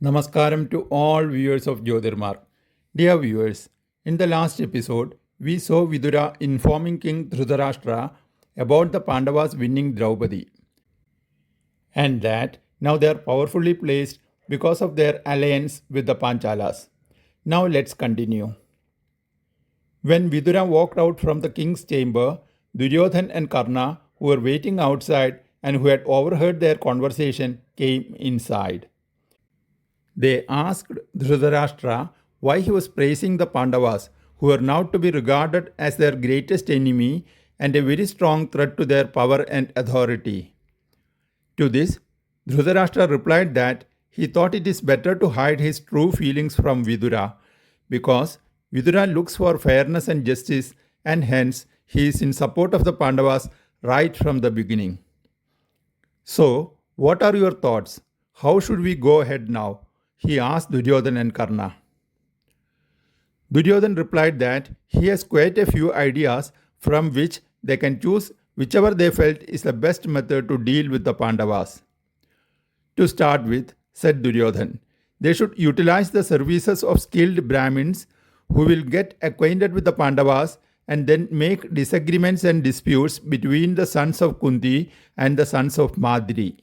Namaskaram to all viewers of JyothirMaarg. Dear viewers, in the last episode, we saw Vidura informing King Dhrutharashtra about the Pandavas winning Draupadi, and that now they are powerfully placed because of their alliance with the Panchalas. Now let's continue. When Vidura walked out from the king's chamber, Duryodhan and Karna, who were waiting outside and who had overheard their conversation, came inside. They asked Dhrutarashtra why he was praising the Pandavas, who were now to be regarded as their greatest enemy and a very strong threat to their power and authority. To this, Dhrutarashtra replied that he thought it is better to hide his true feelings from Vidura, because Vidura looks for fairness and justice, and hence he is in support of the Pandavas right from the beginning. So, what are your thoughts? How should we go ahead now? He asked Duryodhan and Karna. Duryodhan replied that he has quite a few ideas from which they can choose whichever they felt is the best method to deal with the Pandavas. To start with, said Duryodhan, they should utilize the services of skilled Brahmins who will get acquainted with the Pandavas and then make disagreements and disputes between the sons of Kunti and the sons of Madri.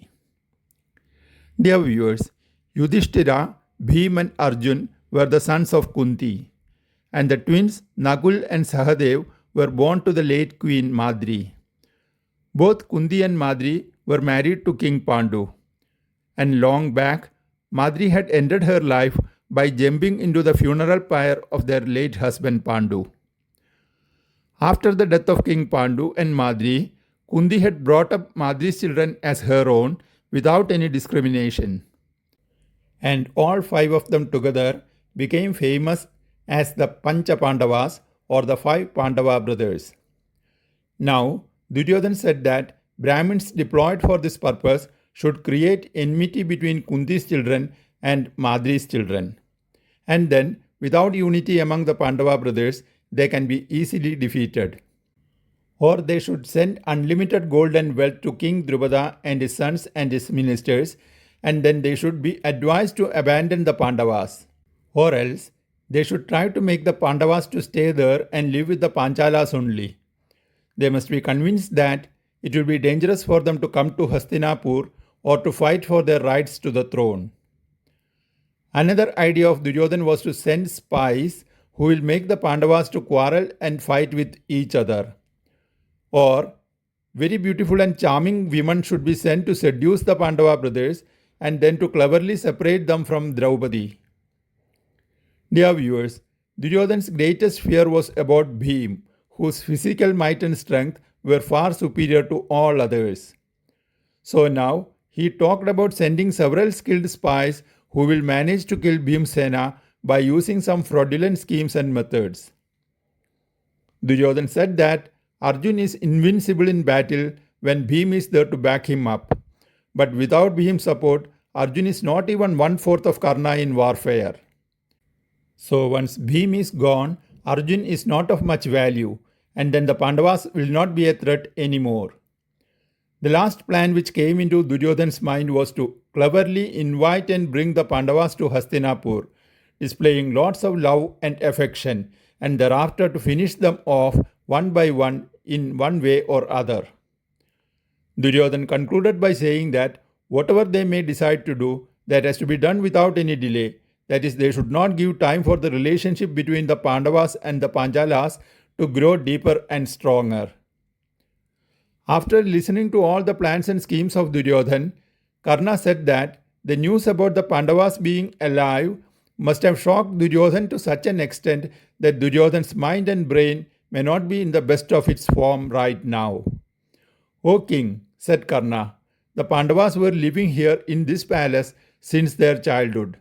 Dear viewers, Yudhishthira, Bhim and Arjun were the sons of Kunti, and the twins Nakul and Sahadev were born to the late queen Madri. Both Kunti and Madri were married to King Pandu, and long back, Madri had ended her life by jumping into the funeral pyre of their late husband Pandu. After the death of King Pandu and Madri, Kunti had brought up Madri's children as her own without any discrimination. And all five of them together became famous as the Pancha Pandavas, or the five Pandava brothers. Now, Duryodhan said that Brahmins deployed for this purpose should create enmity between Kunti's children and Madri's children. And then, without unity among the Pandava brothers, they can be easily defeated. Or they should send unlimited gold and wealth to King Drupada and his sons and his ministers, and then they should be advised to abandon the Pandavas. Or else, they should try to make the Pandavas to stay there and live with the Panchalas only. They must be convinced that it will be dangerous for them to come to Hastinapur or to fight for their rights to the throne. Another idea of Duryodhan was to send spies who will make the Pandavas to quarrel and fight with each other. Or, very beautiful and charming women should be sent to seduce the Pandava brothers and then to cleverly separate them from Draupadi. Dear viewers, Duryodhan's greatest fear was about Bhim, whose physical might and strength were far superior to all others. So now, he talked about sending several skilled spies who will manage to kill Bhimsena by using some fraudulent schemes and methods. Duryodhan said that Arjun is invincible in battle when Bhim is there to back him up. But without Bhim's support, Arjun is not even 1/4 of Karna in warfare. So once Bhim is gone, Arjun is not of much value, and then the Pandavas will not be a threat anymore. The last plan which came into Duryodhan's mind was to cleverly invite and bring the Pandavas to Hastinapur, displaying lots of love and affection, and thereafter to finish them off one by one in one way or other. Duryodhan concluded by saying that whatever they may decide to do, that has to be done without any delay. That is, they should not give time for the relationship between the Pandavas and the Panchalas to grow deeper and stronger. After listening to all the plans and schemes of Duryodhan, Karna said that the news about the Pandavas being alive must have shocked Duryodhan to such an extent that Duryodhan's mind and brain may not be in the best of its form right now. O king, said Karna, the Pandavas were living here in this palace since their childhood.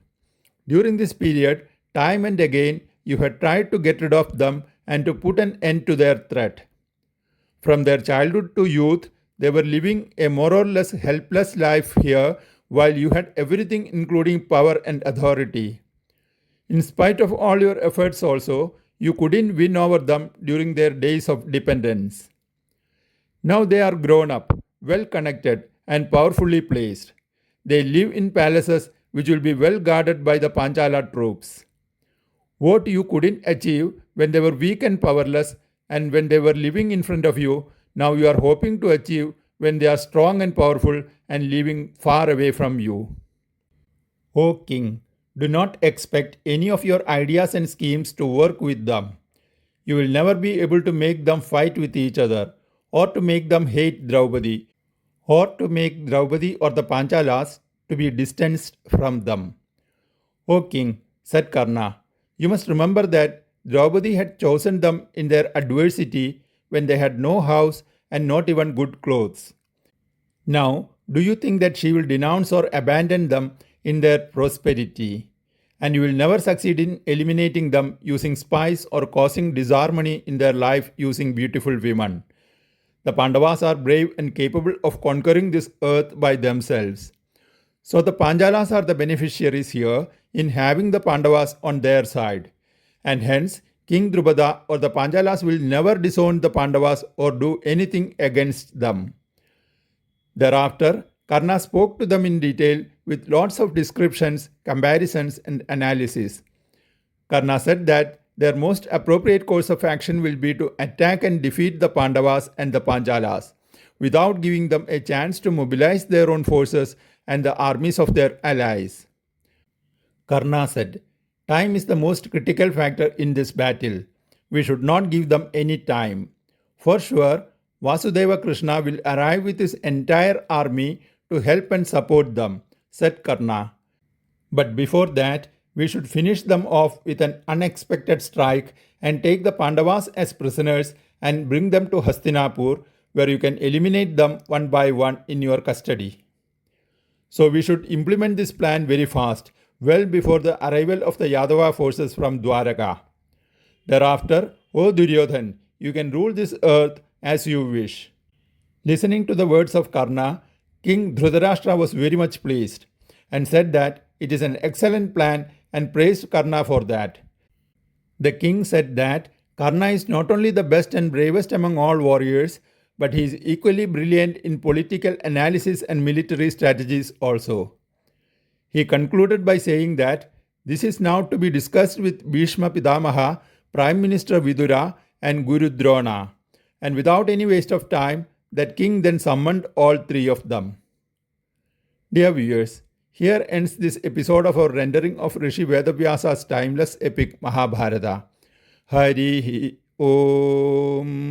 During this period, time and again, you had tried to get rid of them and to put an end to their threat. From their childhood to youth, they were living a more or less helpless life here, while you had everything including power and authority. In spite of all your efforts also, you couldn't win over them during their days of dependence. Now they are grown up, well connected, and powerfully placed. They live in palaces which will be well guarded by the Panchala troops. What you couldn't achieve when they were weak and powerless and when they were living in front of you, now you are hoping to achieve when they are strong and powerful and living far away from you. O king, do not expect any of your ideas and schemes to work with them. You will never be able to make them fight with each other, or to make them hate Draupadi, or to make Draupadi or the Panchalas to be distanced from them. O king, said Karna, you must remember that Draupadi had chosen them in their adversity when they had no house and not even good clothes. Now, do you think that she will denounce or abandon them in their prosperity? And you will never succeed in eliminating them using spies or causing disharmony in their life using beautiful women. The Pandavas are brave and capable of conquering this earth by themselves. So the Panchalas are the beneficiaries here in having the Pandavas on their side. And hence, King Drupada or the Panchalas will never disown the Pandavas or do anything against them. Thereafter, Karna spoke to them in detail with lots of descriptions, comparisons, and analysis. Karna said that their most appropriate course of action will be to attack and defeat the Pandavas and the Panchalas, without giving them a chance to mobilize their own forces and the armies of their allies. Karna said, time is the most critical factor in this battle. We should not give them any time. For sure, Vasudeva Krishna will arrive with his entire army to help and support them, said Karna. But before that, we should finish them off with an unexpected strike and take the Pandavas as prisoners and bring them to Hastinapur, where you can eliminate them one by one in your custody. So we should implement this plan very fast, well before the arrival of the Yadava forces from Dwaraka. Thereafter, O Duryodhan, you can rule this earth as you wish. Listening to the words of Karna, King Dhrutharashtra was very much pleased and said that it is an excellent plan and praised Karna for that. The king said that Karna is not only the best and bravest among all warriors, but he is equally brilliant in political analysis and military strategies also. He concluded by saying that this is now to be discussed with Bhishma Pitamaha, Prime Minister Vidura, and Guru Drona. And without any waste of time, that king then summoned all three of them. Dear viewers, here ends this episode of our rendering of Rishi Vedavyasa's timeless epic Mahabharata. Hari Om.